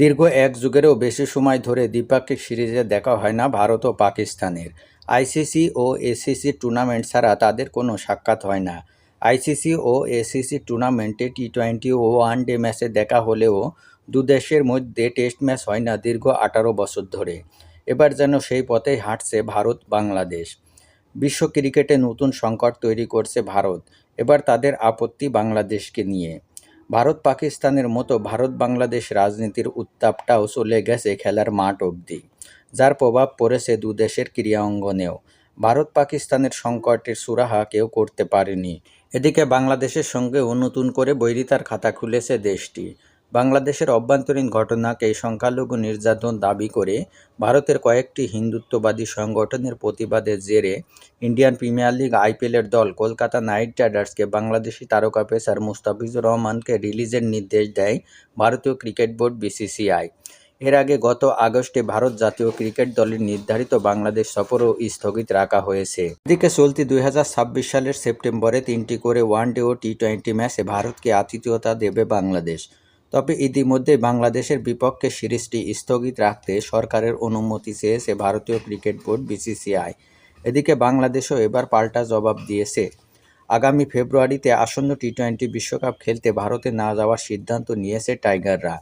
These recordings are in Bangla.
দীর্ঘ এক যুগেরও বেশি সময় ধরে দ্বিপাক্ষিক সিরিজে দেখা হয় না ভারত ও পাকিস্তানের। আইসিসি ও এসিসি টুর্নামেন্ট ছাড়া তাদের কোনো সাক্ষাৎ হয় না। আইসিসি ও এসিসি টুর্নামেন্টে টি-20 ও ওয়ানডে ম্যাচে দেখা হলেও দুদেশের মধ্যে টেস্ট ম্যাচ হয় না দীর্ঘ 18 বছর ধরে। এবার যেন সেই পথেই হাঁটছে ভারত বাংলাদেশ। বিশ্ব ক্রিকেটে নতুন সংকট তৈরি করছে ভারত। এবার তাদের আপত্তি বাংলাদেশকে নিয়ে। ভারত পাকিস্তানের মতো ভারত বাংলাদেশ রাজনীতির উত্তাপটাও চলে গেছে খেলার মাঠ অবধি, যার প্রভাব পড়েছে দুদেশের ক্রীড়া অঙ্গনেও। ভারত পাকিস্তানের সংকটের সুরাহা কেউ করতে পারেনি। এদিকে বাংলাদেশের সঙ্গেও নতুন করে বৈরিতার খাতা খুলেছে দেশটি। বাংলাদেশের অভ্যন্তরীণ ঘটনাকে সংখ্যালঘু নির্যাতন দাবি করে ভারতের কয়েকটি হিন্দুত্ববাদী সংগঠনের প্রতিবাদের জেরে ইন্ডিয়ান প্রিমিয়ার লিগ আইপিএলের দল কলকাতা নাইট রাইডার্সকে বাংলাদেশি তারকা পেসার মুস্তাফিজুর রহমানকে রিলিজের নির্দেশ দেয় ভারতীয় ক্রিকেট বোর্ড বিসিসিআই। এর আগে গত আগস্টে ভারত জাতীয় ক্রিকেট দলের নির্ধারিত বাংলাদেশ সফরও স্থগিত রাখা হয়েছে। এদিকে চলতি 2026 সালের সেপ্টেম্বরে 3টি করে ওয়ানডে ও টি-20 ম্যাচে ভারতকে আতিথেয়তা দেবে বাংলাদেশ। তবে ইতিমধ্যে বাংলাদেশের বিপক্ষে সিরিজটি স্থগিত রাখতে সরকারের অনুমতি চেয়েছে ভারতীয় ক্রিকেট বোর্ড বিসিসিআই। এদিকে বাংলাদেশও এবার পাল্টা জবাব দিয়েছে। আগামী ফেব্রুয়ারিতে আসন্ন টি-20 বিশ্বকাপ খেলতে ভারতে না যাওয়ার সিদ্ধান্ত নিয়েছে টাইগাররা।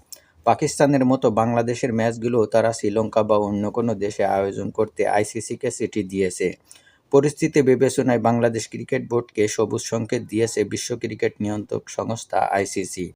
পাকিস্তানের মতো বাংলাদেশের ম্যাচগুলোও তারা শ্রীলঙ্কা বা অন্য কোনো দেশে আয়োজন করতে আইসিসিকে চিঠি দিয়েছে। পরিস্থিতি বিবেচনায় বাংলাদেশ ক্রিকেট বোর্ডকে সবুজ সংকেত দিয়েছে বিশ্ব ক্রিকেট নিয়ন্ত্রক সংস্থা আইসিসি।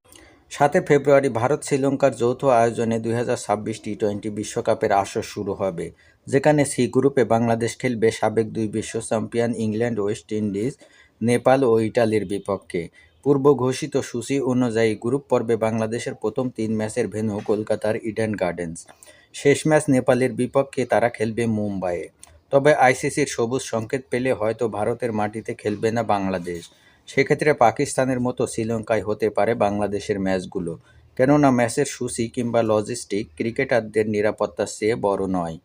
7 ফেব্রুয়ারি ভারত শ্রীলঙ্কার যৌথ আয়োজনে 2026 টি-20 বিশ্বকাপের আসর শুরু হবে, যেখানে সি গ্রুপে বাংলাদেশ খেলবে সাবেক 2 বিশ্ব champion England, West Indies, Nepal ও ইটালির বিপক্ষে। পূর্ব ঘোষিত সূচি অনুযায়ী গ্রুপ পর্বে বাংলাদেশের প্রথম 3 ম্যাচের ভেন্যু কলকাতার ইডেন গার্ডেন্স। শেষ ম্যাচ নেপালের বিপক্ষে তারা খেলবে মুম্বাইয়ে। তবে আইসিসির সবুজ সংকেত পেলে হয়তো ভারতের মাটিতে খেলবে না বাংলাদেশ। সেক্ষেত্রে পাকিস্তানের মতো শ্রীলঙ্কায় হতে পারে বাংলাদেশের ম্যাচগুলো, কেননা ম্যাচের সূচি কিংবা লজিস্টিক ক্রিকেটারদের নিরাপত্তার চেয়ে বড় নয়।